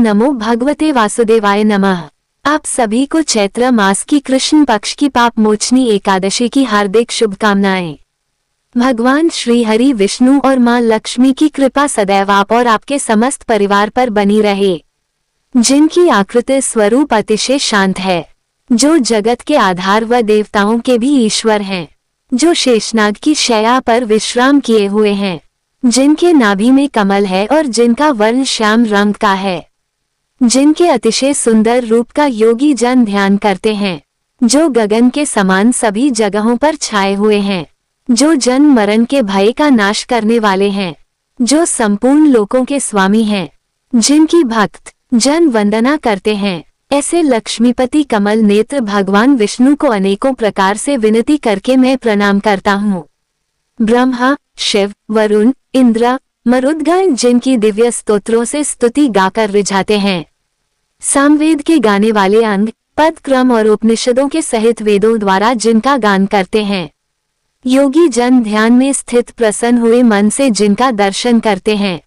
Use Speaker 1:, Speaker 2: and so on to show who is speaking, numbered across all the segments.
Speaker 1: नमो भगवते वासुदेवाय नमः। आप सभी को चैत्र मास की कृष्ण पक्ष की पाप मोचनी एकादशी की हार्दिक शुभकामनाएं। भगवान श्री हरि विष्णु और मां लक्ष्मी की कृपा सदैव आप और आपके समस्त परिवार पर बनी रहे, जिनकी आकृति स्वरूप अतिशय शांत है, जो जगत के आधार व देवताओं के भी ईश्वर हैं, जो शेषनाग की शैया पर विश्राम किए हुए हैं, जिनके नाभि में कमल है और जिनका वर्ण श्याम रंग का है, जिनके अतिशय सुंदर रूप का योगी जन ध्यान करते हैं, जो गगन के समान सभी जगहों पर छाए हुए हैं, जो जन्म मरण के भय का नाश करने वाले हैं, जो संपूर्ण लोकों के स्वामी हैं, जिनकी भक्त जन वंदना करते हैं, ऐसे लक्ष्मीपति कमल नेत्र भगवान विष्णु को अनेकों प्रकार से विनती करके मैं प्रणाम करता हूँ। ब्रह्मा, शिव, वरुण, इंद्र, मरुद्गण जिनकी दिव्य स्तोत्रों से स्तुति गाकर रिझाते हैं, सामवेद के गाने वाले अंग, पद क्रम और उपनिषदों के सहित वेदों द्वारा जिनका गान करते हैं, योगी जन ध्यान में स्थित प्रसन्न हुए मन से जिनका दर्शन करते हैं,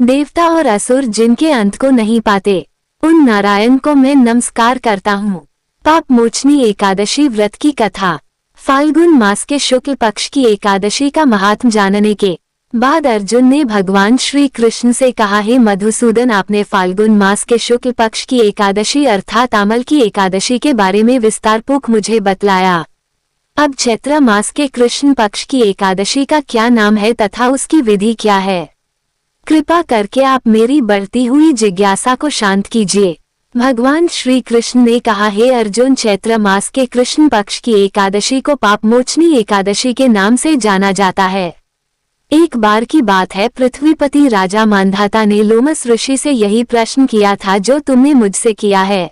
Speaker 1: देवता और असुर जिनके अंत को नहीं पाते, उन नारायण को मैं नमस्कार करता हूँ। पाप मोचनी एकादशी व्रत की कथा। फाल्गुन मास के शुक्ल पक्ष की एकादशी का महात्म जानने के बाद अर्जुन ने भगवान श्री कृष्ण से कहा, हे मधुसूदन, आपने फाल्गुन मास के शुक्ल पक्ष की एकादशी अर्थात अमल की एकादशी के बारे में विस्तारपूर्वक मुझे बतलाया। अब चैत्र मास के कृष्ण पक्ष की एकादशी का क्या नाम है तथा उसकी विधि क्या है? कृपा करके आप मेरी बढ़ती हुई जिज्ञासा को शांत कीजिए। भगवान श्री कृष्ण ने कहा, हे अर्जुन, चैत्र मास के कृष्ण पक्ष की एकादशी को पापमोचनी एकादशी के नाम से जाना जाता है। एक बार की बात है, पृथ्वीपति राजा मांधाता ने लोमस ऋषि से यही प्रश्न किया था जो तुमने मुझसे किया है।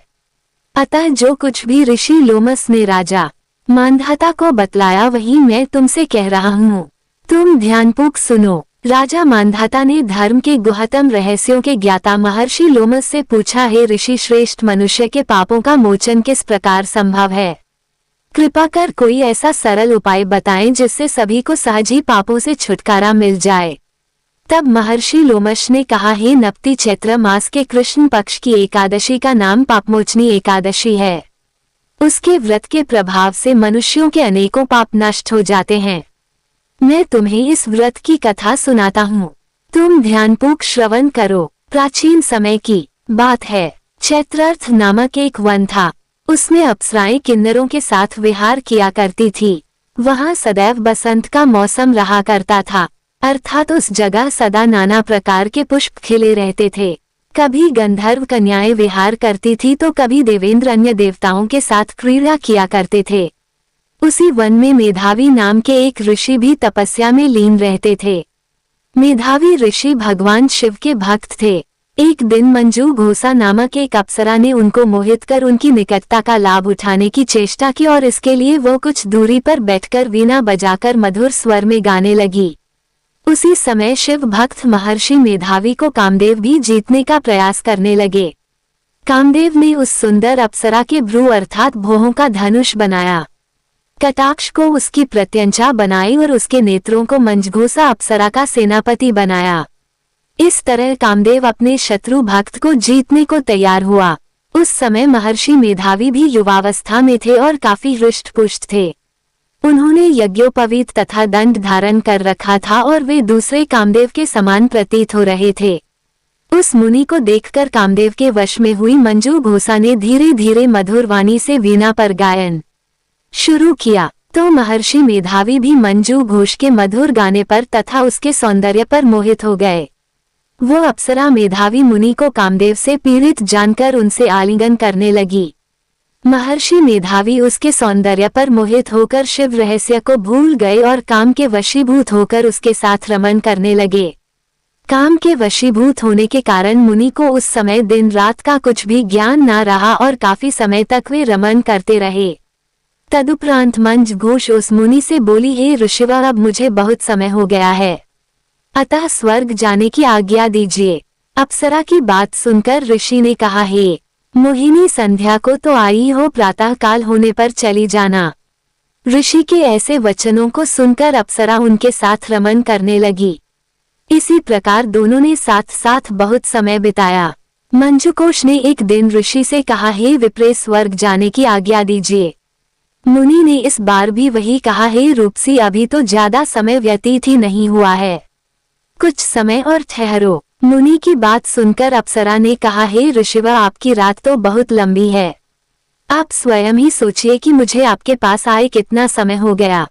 Speaker 1: अतः जो कुछ भी ऋषि लोमस ने राजा मांधाता को बतलाया वही मैं तुमसे कह रहा हूँ। तुम ध्यानपूर्वक सुनो। राजा मांधाता ने धर्म के गुहतम रहस्यों के ज्ञाता महर्षि लोमस से पूछा, हे ऋषि श्रेष्ठ, मनुष्य के पापों का मोचन किस प्रकार संभव है? कृपा कर कोई ऐसा सरल उपाय बताएं जिससे सभी को सहज ही पापों से छुटकारा मिल जाए। तब महर्षि लोमस ने कहा, हे नपति, चैत्र मास के कृष्ण पक्ष की एकादशी का नाम पापमोचनी एकादशी है। उसके व्रत के प्रभाव से मनुष्यों के अनेकों पाप नष्ट हो जाते हैं। मैं तुम्हें इस व्रत की कथा सुनाता हूँ, तुम ध्यानपूर्वक श्रवण करो। प्राचीन समय की बात है, चैत्रार्थ नामक एक वन था। उसमें अप्सराएं किन्नरों के साथ विहार किया करती थी। वहाँ सदैव बसंत का मौसम रहा करता था, अर्थात उस जगह सदा नाना प्रकार के पुष्प खिले रहते थे। कभी गंधर्व कन्याएं विहार करती थी तो कभी देवेंद्र अन्य देवताओं के साथ क्रीड़ा किया करते थे। उसी वन में मेधावी नाम के एक ऋषि भी तपस्या में लीन रहते थे। मेधावी ऋषि भगवान शिव के भक्त थे। एक दिन मंजू घोषा नामक एक अप्सरा ने उनको मोहित कर उनकी निकटता का लाभ उठाने की चेष्टा की और इसके लिए वो कुछ दूरी पर बैठकर वीणा बजाकर मधुर स्वर में गाने लगी। उसी समय शिव भक्त महर्षि मेधावी को कामदेव भी जीतने का प्रयास करने लगे। कामदेव ने उस सुंदर अप्सरा के भ्रू अर्थात भौहों का धनुष बनाया, कटाक्ष को उसकी प्रत्यंचा बनाई और उसके नेत्रों को मंजघोषा अप्सरा का सेनापति बनाया। इस तरह कामदेव अपने शत्रु भक्त को जीतने को तैयार हुआ। उस समय महर्षि मेधावी भी युवावस्था में थे और काफी हृष्ट-पुष्ट थे। उन्होंने यज्ञोपवीत तथा दंड धारण कर रखा था और वे दूसरे कामदेव के समान प्रतीत हो रहे थे। उस मुनि को देखकर कामदेव के वश में हुई मंजू घोषा ने धीरे धीरे मधुर वाणी से वीणा पर गायन शुरू किया तो महर्षि मेधावी भी मंजू घोष के मधुर गाने पर तथा उसके सौंदर्य पर मोहित हो गए। वो अप्सरा मेधावी मुनि को कामदेव से पीड़ित जानकर उनसे आलिंगन करने लगी। महर्षि मेधावी उसके सौंदर्य पर मोहित होकर शिव रहस्य को भूल गए और काम के वशीभूत होकर उसके साथ रमण करने लगे। काम के वशीभूत होने के कारण मुनि को उस समय दिन रात का कुछ भी ज्ञान न रहा और काफी समय तक वे रमण करते रहे। तदुपरांत मंज घोष उस मुनि से बोली, हे ऋषिवर, अब मुझे बहुत समय हो गया है, अतः स्वर्ग जाने की आज्ञा दीजिए। अप्सरा की बात सुनकर ऋषि ने कहा, हे मोहिनी, संध्या को तो आई हो, प्रातः काल होने पर चली जाना। ऋषि के ऐसे वचनों को सुनकर अप्सरा उनके साथ रमण करने लगी। इसी प्रकार दोनों ने साथ साथ बहुत समय बिताया। मंजुकोश ने एक दिन ऋषि से कहा, हे विप्रे, स्वर्ग जाने की आज्ञा दीजिए। मुनि ने इस बार भी वही कहा, हे रूपसी, अभी तो ज्यादा समय व्यतीत ही नहीं हुआ है, कुछ समय और ठहरो। मुनि की बात सुनकर अप्सरा ने कहा, हे ऋषिवर, आपकी रात तो बहुत लंबी है, आप स्वयं ही सोचिए कि मुझे आपके पास आए कितना समय हो गया,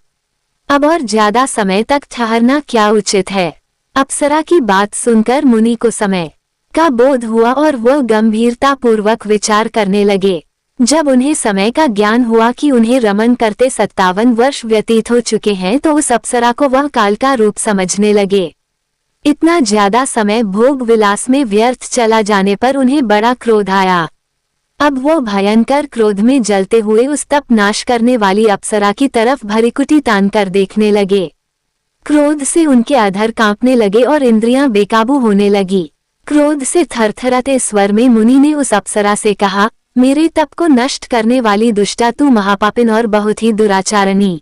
Speaker 1: अब और ज्यादा समय तक ठहरना क्या उचित है। अप्सरा की बात सुनकर मुनि को समय का बोध हुआ और वह गंभीरता पूर्वक विचार करने लगे। जब उन्हें समय का ज्ञान हुआ कि उन्हें रमन करते 57 वर्ष व्यतीत हो चुके हैं, तो उस अप्सरा को वह काल का रूप समझने लगे। इतना ज्यादा समय भोग विलास में व्यर्थ चला जाने पर उन्हें बड़ा क्रोध आया। अब वो भयंकर क्रोध में जलते हुए उस तप नाश करने वाली अप्सरा की तरफ भ्रिकुटी तान कर देखने लगे। क्रोध से उनके अधर कांपने लगे और इंद्रियां बेकाबू होने लगी। क्रोध से थरथराते स्वर में मुनि ने उस अप्सरा से कहा, मेरे तप को नष्ट करने वाली दुष्टा, तू महापापिन और बहुत ही दुराचारणी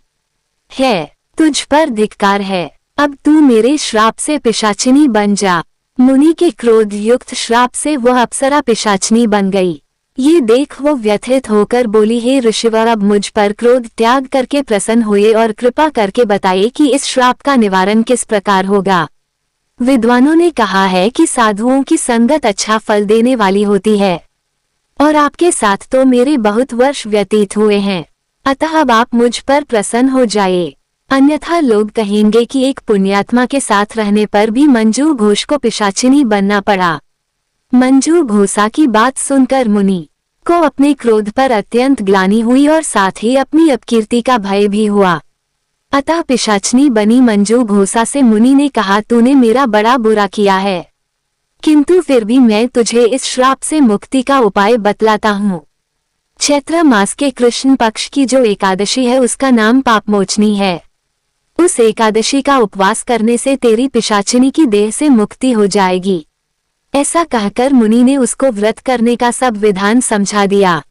Speaker 1: है, तुझ पर धिक्कार है, अब तू मेरे श्राप से पिशाचिनी बन जा। मुनि के क्रोध युक्त श्राप से वह अप्सरा पिशाचिनी बन गई। ये देख वो व्यथित होकर बोली, हे ऋषिवर, अब मुझ पर क्रोध त्याग करके प्रसन्न हुए और कृपा करके बताइए कि इस श्राप का निवारण किस प्रकार होगा। विद्वानों ने कहा है कि साधुओं की संगत अच्छा फल देने वाली होती है, और आपके साथ तो मेरे बहुत वर्ष व्यतीत हुए हैं, अतः अब आप मुझ पर प्रसन्न हो जाइए, अन्यथा लोग कहेंगे कि एक पुण्यात्मा के साथ रहने पर भी मंजू घोष को पिशाचिनी बनना पड़ा। मंजू घोषा की बात सुनकर मुनि को अपने क्रोध पर अत्यंत ग्लानि हुई और साथ ही अपनी अपकीर्ति का भय भी हुआ। अतः पिशाचिनी बनी मंजू घोषा से मुनि ने कहा, तूने मेरा बड़ा बुरा किया है, किंतु फिर भी मैं तुझे इस श्राप से मुक्ति का उपाय बतलाता हूँ। चैत्र मास के कृष्ण पक्ष की जो एकादशी है उसका नाम पापमोचनी है। उस एकादशी का उपवास करने से तेरी पिशाचिनी की देह से मुक्ति हो जाएगी। ऐसा कहकर मुनि ने उसको व्रत करने का सब विधान समझा दिया।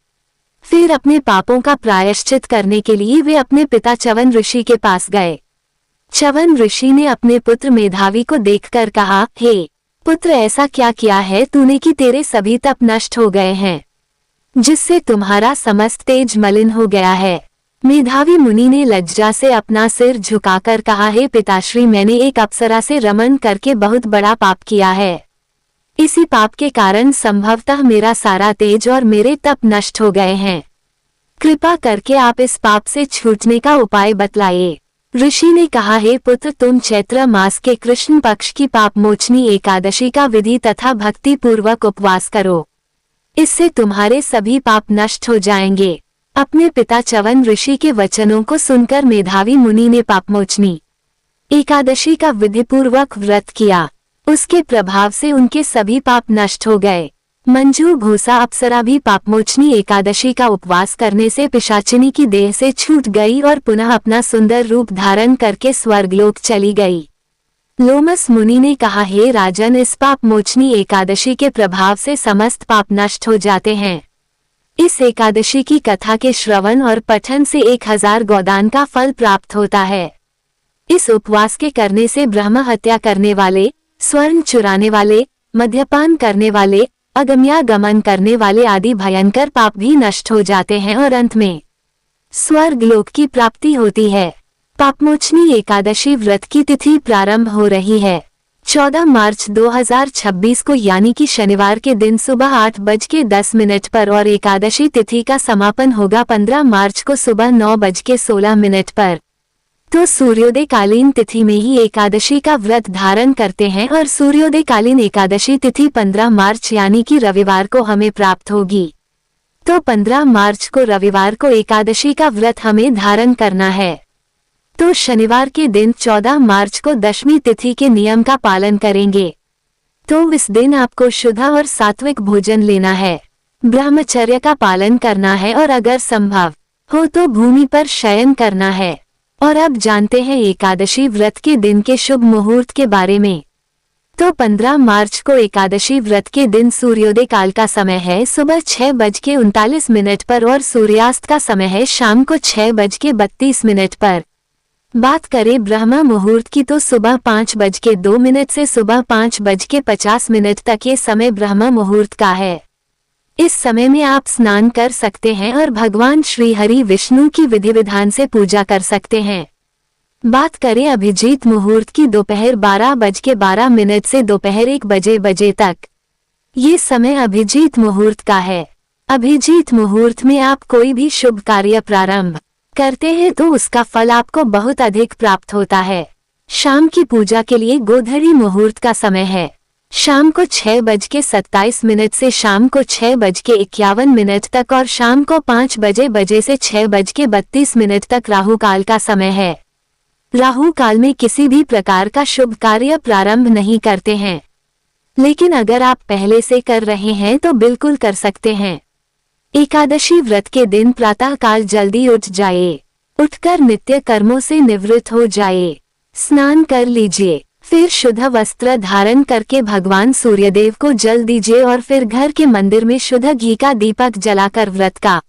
Speaker 1: फिर अपने पापों का प्रायश्चित करने के लिए वे अपने पिता च्यवन ऋषि के पास गए। च्यवन ऋषि ने अपने पुत्र मेधावी को देखकर कहा, हे पुत्र, ऐसा क्या किया है तूने कि तेरे सभी तप नष्ट हो गए हैं, जिससे तुम्हारा समस्त तेज मलिन हो गया है। मेधावी मुनि ने लज्जा से अपना सिर झुकाकर कहा, हे पिताश्री, मैंने एक अप्सरा से रमन करके बहुत बड़ा पाप किया है। इसी पाप के कारण संभवतः मेरा सारा तेज और मेरे तप नष्ट हो गए हैं। कृपा करके आप इस पाप से छूटने का उपाय बतलाइए। ऋषि ने कहा, हे पुत्र, तुम चैत्र मास के कृष्ण पक्ष की पापमोचनी एकादशी का विधि तथा भक्ति पूर्वक उपवास करो, इससे तुम्हारे सभी पाप नष्ट हो जाएंगे। अपने पिता च्यवन ऋषि के वचनों को सुनकर मेधावी मुनि ने पापमोचनी एकादशी का विधिपूर्वक व्रत किया। उसके प्रभाव से उनके सभी पाप नष्ट हो गए। मंजू घोषा अप्सरा भी पापमोचनी एकादशी का उपवास करने से पिशाचिनी की देह से छूट गई और पुनः अपना सुंदर रूप धारण करके स्वर्गलोक चली गई। लोमस मुनि ने कहा, हे राजन, इस पापमोचनी एकादशी के प्रभाव से समस्त पाप नष्ट हो जाते हैं। इस एकादशी की कथा के श्रवण और पठन से 1000 गोदान का फल प्राप्त होता है। इस उपवास के करने से ब्रह्म हत्या करने वाले, स्वर्ण चुराने वाले, मद्यपान करने वाले, अगम्यागमन करने वाले आदि भयंकर पाप भी नष्ट हो जाते हैं और अंत में स्वर्गलोक की प्राप्ति होती है। पापमोचनी एकादशी व्रत की तिथि प्रारंभ हो रही है 14 मार्च 2026 को, यानी कि शनिवार के दिन सुबह 8:10 पर, और एकादशी तिथि का समापन होगा 15 मार्च को सुबह 9:16 पर। तो सूर्योदय कालीन तिथि में ही एकादशी का व्रत धारण करते हैं और सूर्योदय कालीन एकादशी तिथि 15 मार्च यानी कि रविवार को हमें प्राप्त होगी। तो 15 मार्च को रविवार को एकादशी का व्रत हमें धारण करना है। तो शनिवार के दिन 14 मार्च को दशमी तिथि के नियम का पालन करेंगे। तो इस दिन आपको शुद्ध और सात्विक भोजन लेना है, ब्रह्मचर्य का पालन करना है और अगर संभव हो तो भूमि पर शयन करना है। और अब जानते हैं एकादशी व्रत के दिन के शुभ मुहूर्त के बारे में। तो 15 मार्च को एकादशी व्रत के दिन सूर्योदय काल का समय है सुबह 6:39 पर और सूर्यास्त का समय है शाम को 6:32 पर। बात करें ब्रह्म मुहूर्त की तो सुबह 5:02 से सुबह 5:50 तक ये समय ब्रह्म मुहूर्त का है। इस समय में आप स्नान कर सकते हैं और भगवान श्री हरि विष्णु की विधि विधान से पूजा कर सकते हैं। बात करें अभिजीत मुहूर्त की दोपहर 12:12 से दोपहर 1 बजे तक। ये समय अभिजीत मुहूर्त का है। अभिजीत मुहूर्त में आप कोई भी शुभ कार्य प्रारंभ करते हैं तो उसका फल आपको बहुत अधिक प्राप्त होता है। शाम की पूजा के लिए गोधड़ी मुहूर्त का समय है। शाम को 6:27 से शाम को 6:51 तक और शाम को 5 बजे से 6:32 तक राहु काल का समय है। राहु काल में किसी भी प्रकार का शुभ कार्य प्रारंभ नहीं करते हैं, लेकिन अगर आप पहले से कर रहे हैं तो बिल्कुल कर सकते हैं। एकादशी व्रत के दिन प्रातः काल जल्दी उठ जाए, उठकर नित्य कर्मों से निवृत्त हो जाए, स्नान कर लीजिए, फिर शुद्ध वस्त्र धारण करके भगवान सूर्यदेव को जल दीजिए और फिर घर के मंदिर में शुद्ध घी का दीपक जलाकर व्रत का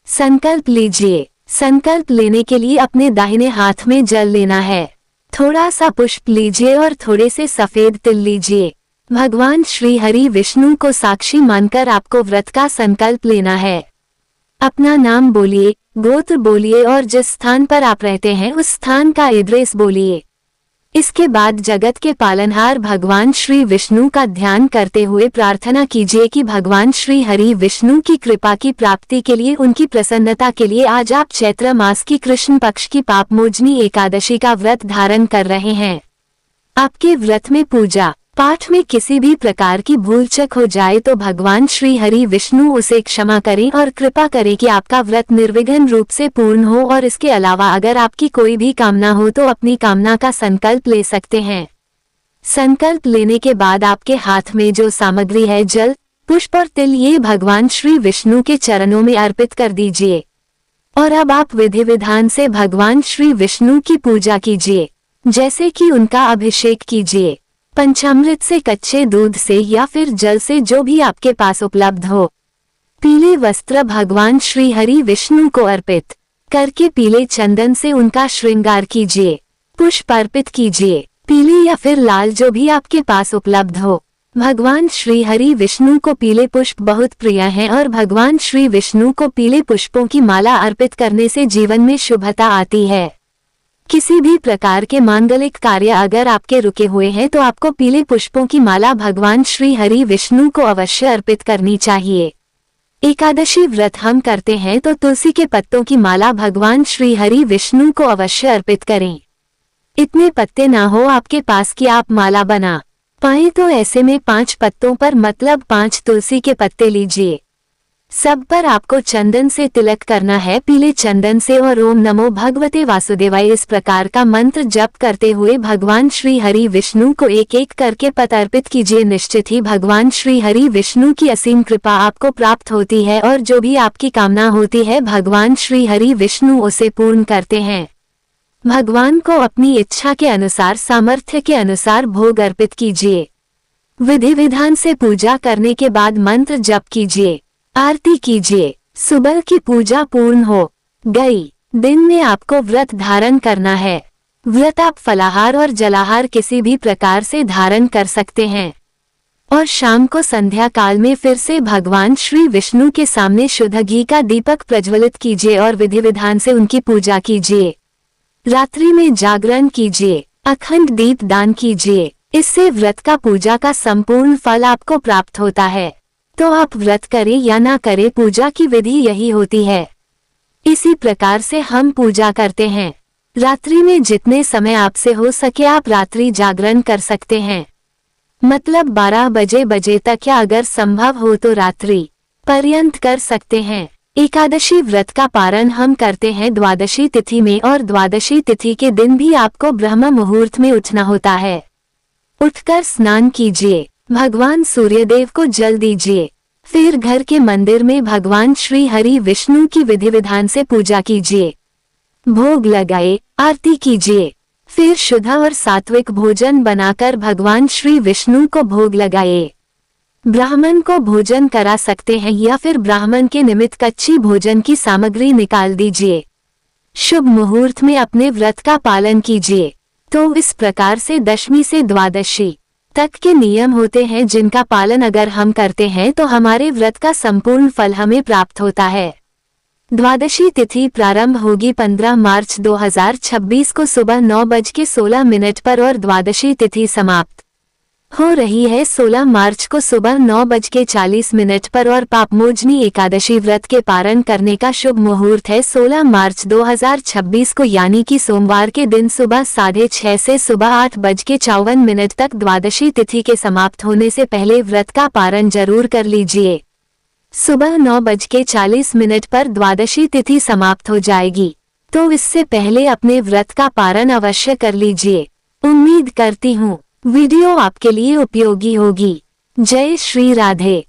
Speaker 1: संकल्प लीजिए। संकल्प लेने के लिए अपने दाहिने हाथ में जल लेना है, थोड़ा सा पुष्प लीजिए और थोड़े से सफेद तिल लीजिए। भगवान श्री हरि विष्णु को साक्षी मानकर आपको व्रत का संकल्प लेना है। अपना नाम बोलिए, गोत्र बोलिए और जिस स्थान पर आप रहते हैं उस स्थान का एड्रेस बोलिए। इसके बाद जगत के पालनहार भगवान श्री विष्णु का ध्यान करते हुए प्रार्थना कीजिए कि भगवान श्री हरि विष्णु की कृपा की प्राप्ति के लिए, उनकी प्रसन्नता के लिए आज आप चैत्र मास की कृष्ण पक्ष की पापमोचनी एकादशी का व्रत धारण कर रहे हैं। आपके व्रत में पूजा पाठ में किसी भी प्रकार की भूल चूक हो जाए तो भगवान श्री हरि विष्णु उसे क्षमा करें और कृपा करें कि आपका व्रत निर्विघ्न रूप से पूर्ण हो। और इसके अलावा अगर आपकी कोई भी कामना हो तो अपनी कामना का संकल्प ले सकते हैं। संकल्प लेने के बाद आपके हाथ में जो सामग्री है, जल, पुष्प और तिल, ये भगवान श्री विष्णु के चरणों में अर्पित कर दीजिए। और अब आप विधि विधान से भगवान श्री विष्णु की पूजा कीजिए, जैसे कि उनका अभिषेक कीजिए पंचामृत से, कच्चे दूध से या फिर जल से, जो भी आपके पास उपलब्ध हो। पीले वस्त्र भगवान श्री हरि विष्णु को अर्पित करके पीले चंदन से उनका श्रृंगार कीजिए। पुष्प अर्पित कीजिए, पीले या फिर लाल, जो भी आपके पास उपलब्ध हो। भगवान श्री हरि विष्णु को पीले पुष्प बहुत प्रिय हैं और भगवान श्री विष्णु को पीले पुष्पों की माला अर्पित करने से जीवन में शुभता आती है। किसी भी प्रकार के मांगलिक कार्य अगर आपके रुके हुए हैं तो आपको पीले पुष्पों की माला भगवान श्री हरि विष्णु को अवश्य अर्पित करनी चाहिए। एकादशी व्रत हम करते हैं तो तुलसी के पत्तों की माला भगवान श्री हरि विष्णु को अवश्य अर्पित करें। इतने पत्ते ना हो आपके पास कि आप माला बना पाए तो ऐसे में 5 पत्तों पर मतलब 5 तुलसी के पत्ते लीजिए। सब पर आपको चंदन से तिलक करना है, पीले चंदन से, और ओम नमो भगवते वासुदेवाय इस प्रकार का मंत्र जप करते हुए भगवान श्री हरि विष्णु को एक एक करके पत्र अर्पित कीजिए। निश्चित ही भगवान श्री हरि विष्णु की असीम कृपा आपको प्राप्त होती है और जो भी आपकी कामना होती है भगवान श्री हरि विष्णु उसे पूर्ण करते हैं। भगवान को अपनी इच्छा के अनुसार, सामर्थ्य के अनुसार भोग अर्पित कीजिए। विधि विधान से पूजा करने के बाद मंत्र जप कीजिए, आरती कीजिए। सुबह की पूजा पूर्ण हो गई। दिन में आपको व्रत धारण करना है। व्रत आप फलाहार और जलाहार किसी भी प्रकार से धारण कर सकते हैं। और शाम को संध्या काल में फिर से भगवान श्री विष्णु के सामने शुद्ध घी का दीपक प्रज्वलित कीजिए और विधि विधान से उनकी पूजा कीजिए। रात्रि में जागरण कीजिए, अखंड दीप दान कीजिए। इससे व्रत का पूजा का संपूर्ण फल आपको प्राप्त होता है। तो आप व्रत करें या ना करें, पूजा की विधि यही होती है। इसी प्रकार से हम पूजा करते हैं। रात्रि में जितने समय आपसे हो सके आप रात्रि जागरण कर सकते हैं, मतलब 12 बजे तक, या अगर संभव हो तो रात्रि पर्यंत कर सकते हैं। एकादशी व्रत का पारण हम करते हैं द्वादशी तिथि में, और द्वादशी तिथि के दिन भी आपको ब्रह्म मुहूर्त में उठना होता है। उठकर स्नान कीजिए, भगवान सूर्यदेव को जल दीजिए, फिर घर के मंदिर में भगवान श्री हरि विष्णु की विधि विधान से पूजा कीजिए, भोग लगाए, आरती कीजिए, फिर शुद्ध और सात्विक भोजन बनाकर भगवान श्री विष्णु को भोग लगाए। ब्राह्मण को भोजन करा सकते हैं या फिर ब्राह्मण के निमित्त कच्ची भोजन की सामग्री निकाल दीजिए। शुभ मुहूर्त में अपने व्रत का पालन कीजिए। तो इस प्रकार से दशमी से द्वादशी तक के नियम होते हैं जिनका पालन अगर हम करते हैं तो हमारे व्रत का संपूर्ण फल हमें प्राप्त होता है। द्वादशी तिथि प्रारंभ होगी 15 मार्च 2026 को सुबह 9:16 पर और द्वादशी तिथि समाप्त हो रही है 16 मार्च को सुबह 9:40 पर और पापमोचनी एकादशी व्रत के पारण करने का शुभ मुहूर्त है 16 मार्च 2026 को, यानी कि सोमवार के दिन सुबह 6:30 से सुबह 8:54 तक। द्वादशी तिथि के समाप्त होने से पहले व्रत का पारण जरूर कर लीजिए। सुबह 9:40 पर द्वादशी तिथि समाप्त हो जाएगी, तो इससे पहले अपने व्रत का पारण अवश्य कर लीजिए। उम्मीद करती हूँ वीडियो आपके लिए उपयोगी होगी। जय श्री राधे।